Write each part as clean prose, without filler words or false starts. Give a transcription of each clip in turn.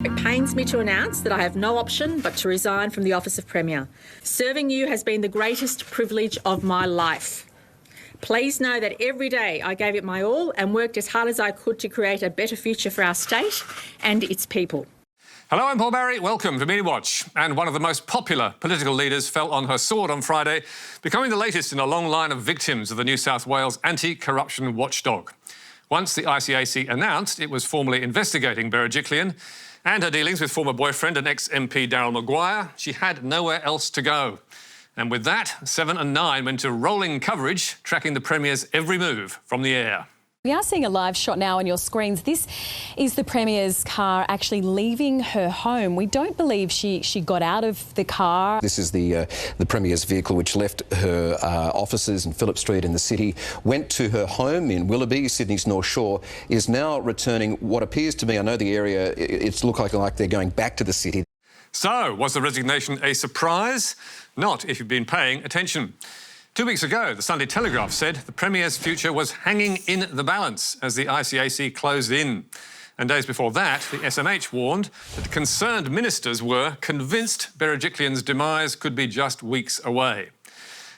It pains me to announce that I have no option but to resign from the office of Premier. Serving you has been the greatest privilege of my life. Please know that every day I gave it my all and worked as hard as I could to create a better future for our state and its people. Hello, I'm Paul Barry. Welcome to Media Watch. And one of the most popular political leaders fell on her sword on Friday, becoming the latest in a long line of victims of the New South Wales anti-corruption watchdog. Once the ICAC announced it was formally investigating Berejiklian and her dealings with former boyfriend and ex-MP Daryl Maguire, she had nowhere else to go. And with that, 7 and 9 went to rolling coverage, tracking the Premier's every move from the air. We are seeing a live shot now on your screens. This is the Premier's car actually leaving her home. We don't believe she got out of the car. This is the Premier's vehicle which left her offices in Phillip Street in the city, went to her home in Willoughby, Sydney's North Shore, is now returning what appears to me, I know the area, it's looked like they're going back to the city. So, was the resignation a surprise? Not if you've been paying attention. 2 weeks ago, the Sunday Telegraph said the Premier's future was hanging in the balance as the ICAC closed in. And days before that, the SMH warned that concerned ministers were convinced Berejiklian's demise could be just weeks away.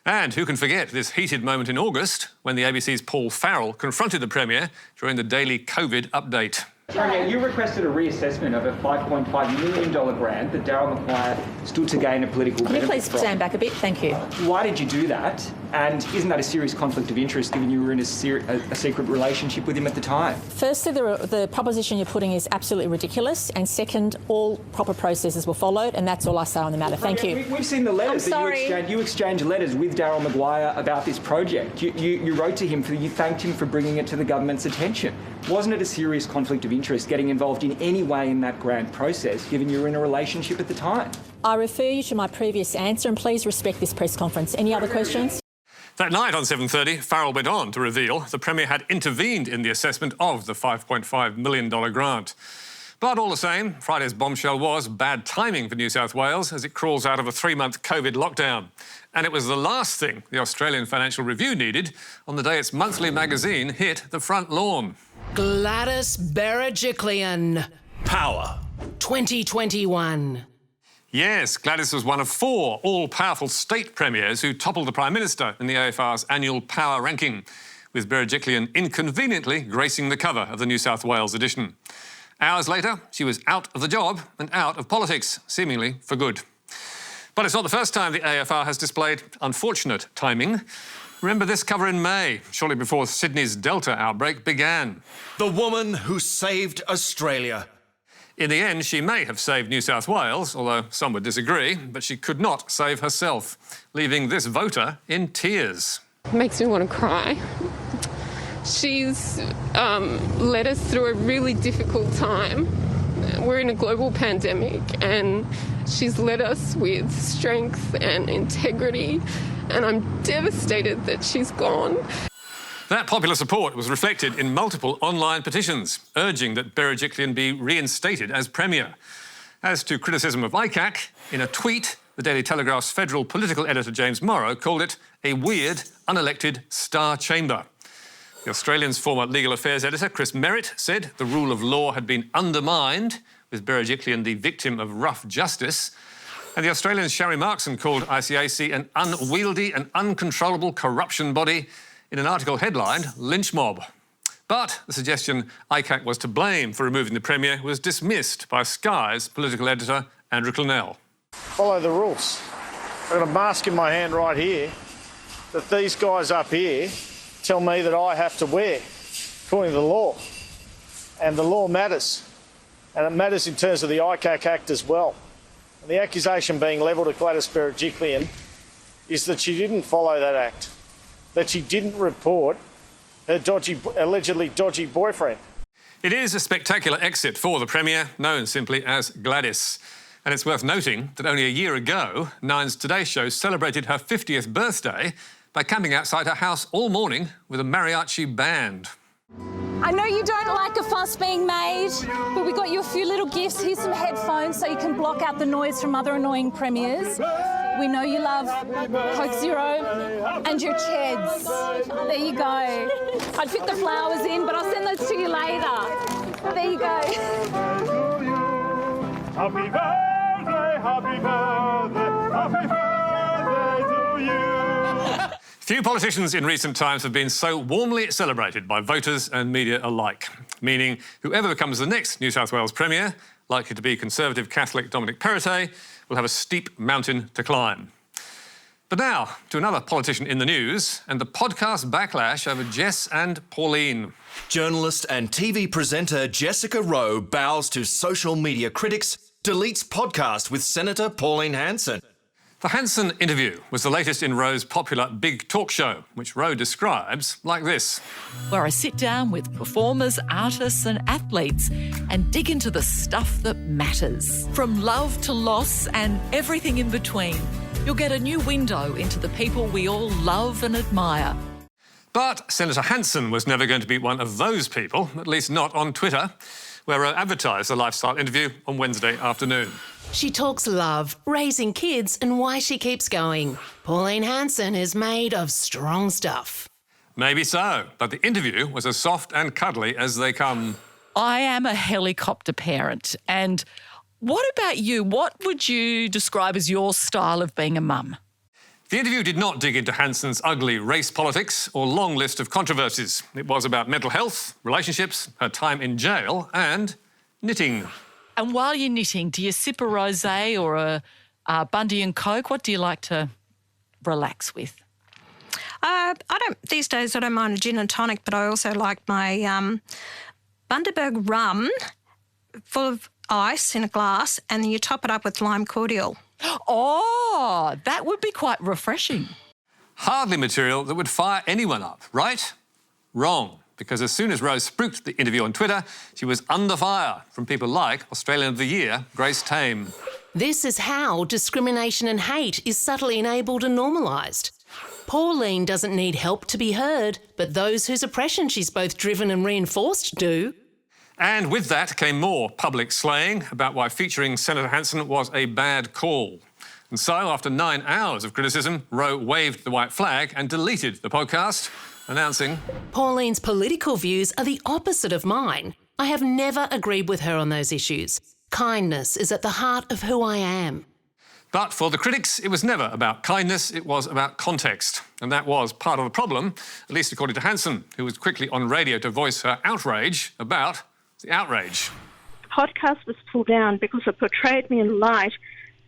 And who can forget this heated moment in August when the ABC's Paul Farrell confronted the Premier during the daily COVID update. Premier, you requested a reassessment of a $5.5 million grant that Daryl Maguire stood to gain a political benefit. Can you please stand back a bit? Thank you. Why did you do that? And isn't that a serious conflict of interest given you were in a secret relationship with him at the time? Firstly, the proposition you're putting is absolutely ridiculous. And second, all proper processes were followed, and that's all I say on the matter. Thank you. We've seen the letters that you exchanged letters with Daryl Maguire about this project. You wrote to him, you thanked him for bringing it to the government's attention. Wasn't it a serious conflict of interest getting involved in any way in that grant process, given you were in a relationship at the time? I refer you to my previous answer, and please respect this press conference. Any other questions? That night on 7:30, Farrell went on to reveal the Premier had intervened in the assessment of the $5.5 million grant. But all the same, Friday's bombshell was bad timing for New South Wales as it crawls out of a 3-month COVID lockdown. And it was the last thing the Australian Financial Review needed on the day its monthly magazine hit the front lawn. Gladys Berejiklian. Power. 2021. Yes, Gladys was one of 4 all-powerful state premiers who toppled the Prime Minister in the AFR's annual power ranking, with Berejiklian inconveniently gracing the cover of the New South Wales edition. Hours later, she was out of the job and out of politics, seemingly for good. But it's not the first time the AFR has displayed unfortunate timing. Remember this cover in May, shortly before Sydney's Delta outbreak began. The woman who saved Australia. In the end, she may have saved New South Wales, although some would disagree, but she could not save herself, leaving this voter in tears. Makes me want to cry. She's led us through a really difficult time. We're in a global pandemic and she's led us with strength and integrity, and I'm devastated that she's gone. That popular support was reflected in multiple online petitions, urging that Berejiklian be reinstated as Premier. As to criticism of ICAC, in a tweet, the Daily Telegraph's federal political editor James Morrow called it a weird, unelected star chamber. The Australian's former legal affairs editor, Chris Merritt, said the rule of law had been undermined, with Berejiklian the victim of rough justice. And the Australian's Sharry Markson called ICAC an unwieldy and uncontrollable corruption body in an article headlined Lynch Mob. But the suggestion ICAC was to blame for removing the Premier was dismissed by Sky's political editor Andrew Clennell. Follow the rules. I've got a mask in my hand right here that these guys up here tell me that I have to wear, according to the law. And the law matters. And it matters in terms of the ICAC Act as well. And the accusation being levelled at Gladys Berejiklian is that she didn't follow that act, that she didn't report her allegedly dodgy boyfriend. It is a spectacular exit for the Premier, known simply as Gladys. And it's worth noting that only a year ago, Nine's Today Show celebrated her 50th birthday by camping outside her house all morning with a mariachi band. I know you don't like a fuss being made, but we got you a few little gifts. Here's some headphones so you can block out the noise from other annoying premiers. We know you love Coke Zero and your Cheds. There you go. I'd fit the flowers in, but I'll send those to you later. There you go. Happy birthday, happy birthday, happy birthday to you. Few politicians in recent times have been so warmly celebrated by voters and media alike, meaning whoever becomes the next New South Wales Premier, likely to be Conservative Catholic Dominic Perrottet, will have a steep mountain to climb. But now, to another politician in the news and the podcast backlash over Jess and Pauline. Journalist and TV presenter Jessica Rowe bows to social media critics, deletes podcast with Senator Pauline Hanson. The Hanson interview was the latest in Rowe's popular Big Talk Show, which Rowe describes like this. Where I sit down with performers, artists and athletes and dig into the stuff that matters. From love to loss and everything in between. You'll get a new window into the people we all love and admire. But Senator Hanson was never going to be one of those people, at least not on Twitter, where Rowe advertised the lifestyle interview on Wednesday afternoon. She talks love, raising kids and why she keeps going. Pauline Hanson is made of strong stuff. Maybe so, but the interview was as soft and cuddly as they come. I am a helicopter parent, and what about you? What would you describe as your style of being a mum? The interview did not dig into Hanson's ugly race politics or long list of controversies. It was about mental health, relationships, her time in jail and knitting. And while you're knitting, do you sip a rosé or a Bundy and Coke? What do you like to relax with? These days I don't mind a gin and tonic, but I also like my Bundaberg rum full of ice in a glass, and then you top it up with lime cordial. Oh, that would be quite refreshing. Hardly material that would fire anyone up, right? Wrong, because as soon as Rose spruiked the interview on Twitter, she was under fire from people like Australian of the Year, Grace Tame. This is how discrimination and hate is subtly enabled and normalised. Pauline doesn't need help to be heard, but those whose oppression she's both driven and reinforced do. And with that came more public slaying about why featuring Senator Hanson was a bad call. And so, after 9 hours of criticism, Rowe waved the white flag and deleted the podcast, announcing, Pauline's political views are the opposite of mine. I have never agreed with her on those issues. Kindness is at the heart of who I am. But for the critics, it was never about kindness, it was about context. And that was part of the problem, at least according to Hanson, who was quickly on radio to voice her outrage about the outrage. The podcast was pulled down because it portrayed me in a light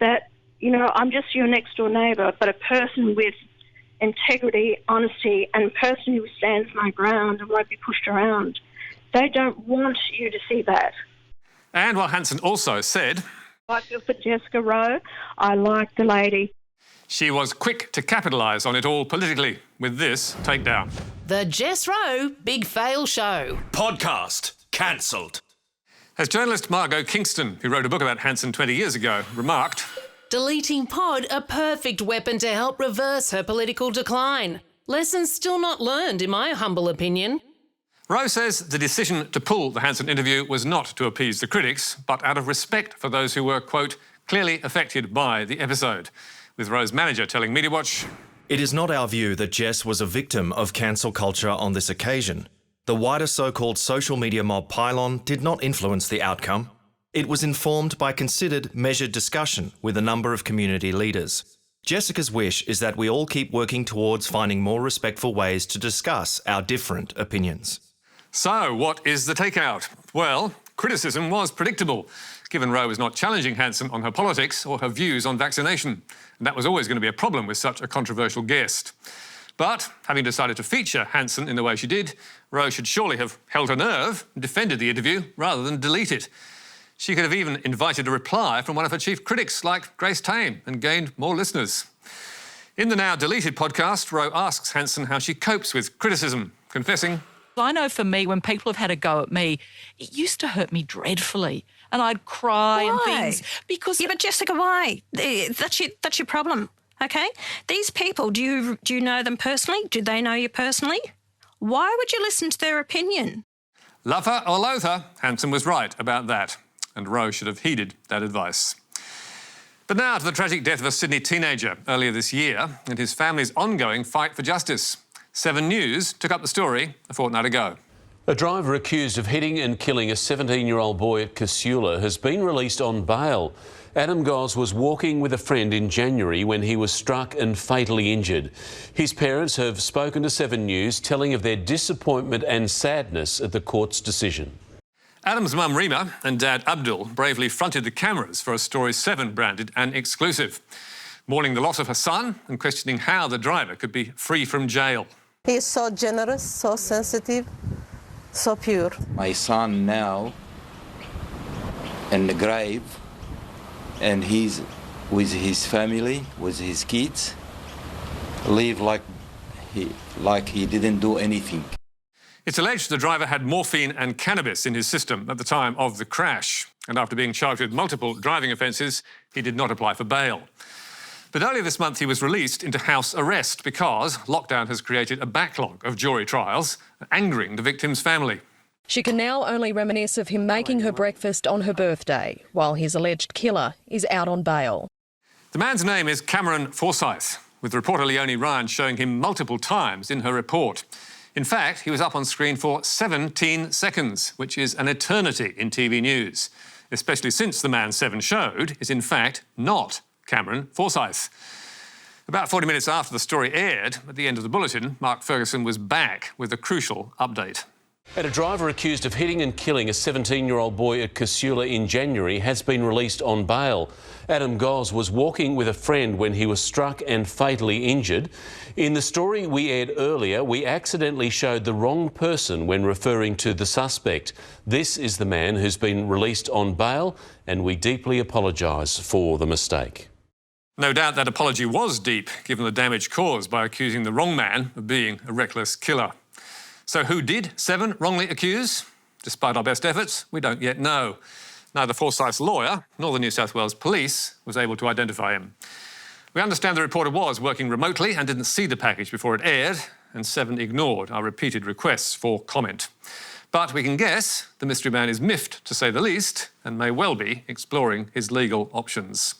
that, I'm just your next door neighbour, but a person with integrity, honesty, and a person who stands my ground and won't be pushed around. They don't want you to see that. And while Hanson also said, I feel for Jessica Rowe. I like the lady. She was quick to capitalise on it all politically with this takedown. The Jess Rowe Big Fail Show. Podcast cancelled. As journalist Margot Kingston, who wrote a book about Hanson 20 years ago, remarked, Deleting pod, a perfect weapon to help reverse her political decline. Lessons still not learned, in my humble opinion. Rowe says the decision to pull the Hanson interview was not to appease the critics, but out of respect for those who were, quote, clearly affected by the episode, with Rowe's manager telling Media Watch, It is not our view that Jess was a victim of cancel culture on this occasion. The wider so-called social media mob pylon did not influence the outcome. It was informed by considered, measured discussion with a number of community leaders. Jessica's wish is that we all keep working towards finding more respectful ways to discuss our different opinions. So, what is the takeout? Well, criticism was predictable, given Rowe was not challenging Hanson on her politics or her views on vaccination. And that was always going to be a problem with such a controversial guest. But, having decided to feature Hanson in the way she did, Rowe should surely have held her nerve and defended the interview rather than delete it. She could have even invited a reply from one of her chief critics, like Grace Tame, and gained more listeners. In the now deleted podcast, Rowe asks Hanson how she copes with criticism, confessing, I know for me, when people have had a go at me, it used to hurt me dreadfully. And I'd cry and things. Because... Yeah, but Jessica, why? That's your problem, OK? These people, do you know them personally? Do they know you personally? Why would you listen to their opinion? Love her or loathe her, Hanson was right about that. And Rowe should have heeded that advice. But now to the tragic death of a Sydney teenager earlier this year and his family's ongoing fight for justice. 7 News took up the story a fortnight ago. A driver accused of hitting and killing a 17-year-old boy at Casula has been released on bail. Adam Goss was walking with a friend in January when he was struck and fatally injured. His parents have spoken to 7 News, telling of their disappointment and sadness at the court's decision. Adam's mum Rima and dad Abdul bravely fronted the cameras for a Story 7 branded an exclusive, mourning the loss of her son and questioning how the driver could be free from jail. He is so generous, so sensitive, so pure. My son now in the grave, and he's with his family, with his kids, live like he didn't do anything. It's alleged the driver had morphine and cannabis in his system at the time of the crash, and after being charged with multiple driving offences, he did not apply for bail. But earlier this month he was released into house arrest because lockdown has created a backlog of jury trials, angering the victim's family. She can now only reminisce of him making her breakfast on her birthday, while his alleged killer is out on bail. The man's name is Cameron Forsyth, with reporter Leonie Ryan showing him multiple times in her report. In fact, he was up on screen for 17 seconds, which is an eternity in TV news, especially since the man Seven showed is in fact not Cameron Forsyth. About 40 minutes after the story aired, at the end of the bulletin, Mark Ferguson was back with a crucial update. And a driver accused of hitting and killing a 17-year-old boy at Casula in January has been released on bail. Adam Goss was walking with a friend when he was struck and fatally injured. In the story we aired earlier, we accidentally showed the wrong person when referring to the suspect. This is the man who's been released on bail, and we deeply apologise for the mistake. No doubt that apology was deep, given the damage caused by accusing the wrong man of being a reckless killer. So who did Seven wrongly accuse? Despite our best efforts, we don't yet know. Neither Forsyth's lawyer nor the New South Wales Police was able to identify him. We understand the reporter was working remotely and didn't see the package before it aired, and Seven ignored our repeated requests for comment. But we can guess the mystery man is miffed, to say the least, and may well be exploring his legal options.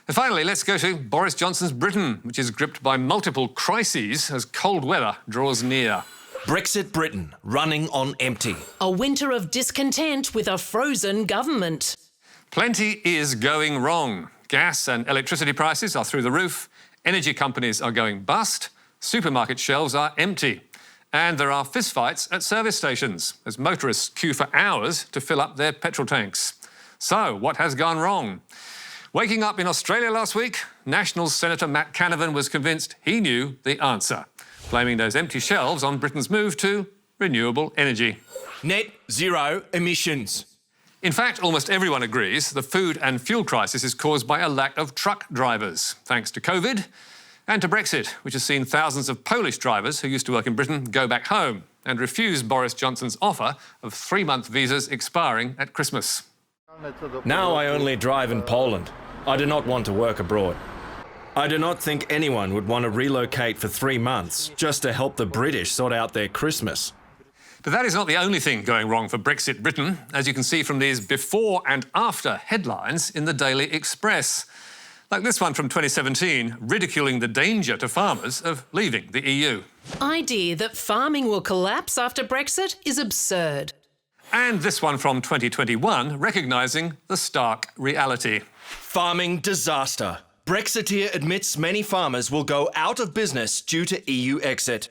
And finally, let's go to Boris Johnson's Britain, which is gripped by multiple crises as cold weather draws near. Brexit Britain, running on empty. A winter of discontent with a frozen government. Plenty is going wrong. Gas and electricity prices are through the roof, energy companies are going bust, supermarket shelves are empty, and there are fistfights at service stations as motorists queue for hours to fill up their petrol tanks. So, what has gone wrong? Waking up in Australia last week, Nationals Senator Matt Canavan was convinced he knew the answer, blaming those empty shelves on Britain's move to renewable energy. Net zero emissions. In fact, almost everyone agrees the food and fuel crisis is caused by a lack of truck drivers, thanks to COVID and to Brexit, which has seen thousands of Polish drivers who used to work in Britain go back home and refuse Boris Johnson's offer of 3-month visas expiring at Christmas. Now I only drive in Poland. I do not want to work abroad. I do not think anyone would want to relocate for 3 months just to help the British sort out their Christmas. But that is not the only thing going wrong for Brexit Britain, as you can see from these before and after headlines in the Daily Express. Like this one from 2017, ridiculing the danger to farmers of leaving the EU. Idea that farming will collapse after Brexit is absurd. And this one from 2021, recognising the stark reality. Farming disaster. Brexiteer admits many farmers will go out of business due to EU exit.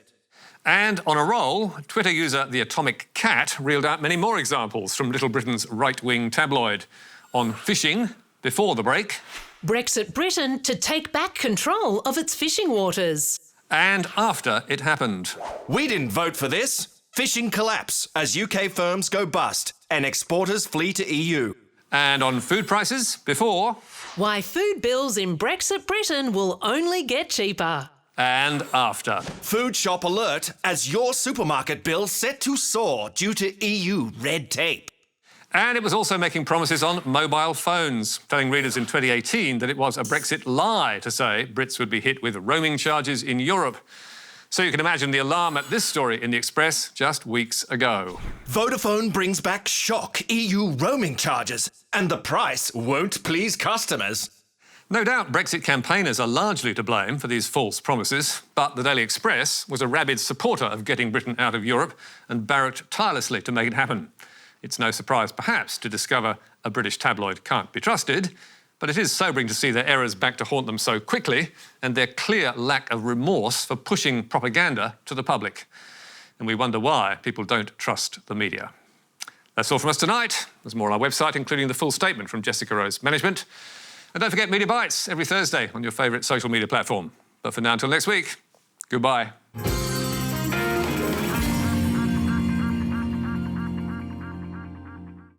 And on a roll, Twitter user The Atomic Cat reeled out many more examples from Little Britain's right-wing tabloid. On fishing, before the break. Brexit Britain to take back control of its fishing waters. And after it happened. We didn't vote for this. Fishing collapse as UK firms go bust and exporters flee to EU. And on food prices, before. Why food bills in Brexit Britain will only get cheaper. And after. Food shop alert as your supermarket bill set to soar due to EU red tape. And it was also making promises on mobile phones, telling readers in 2018 that it was a Brexit lie to say Brits would be hit with roaming charges in Europe. So you can imagine the alarm at this story in the Express just weeks ago. Vodafone brings back shock EU roaming charges, and the price won't please customers. No doubt Brexit campaigners are largely to blame for these false promises, but the Daily Express was a rabid supporter of getting Britain out of Europe and barracked tirelessly to make it happen. It's no surprise, perhaps, to discover a British tabloid can't be trusted, but it is sobering to see their errors back to haunt them so quickly and their clear lack of remorse for pushing propaganda to the public. And we wonder why people don't trust the media. That's all from us tonight. There's more on our website, including the full statement from Jessica Rose Management. And don't forget Media Bites every Thursday on your favourite social media platform. But for now, until next week, goodbye.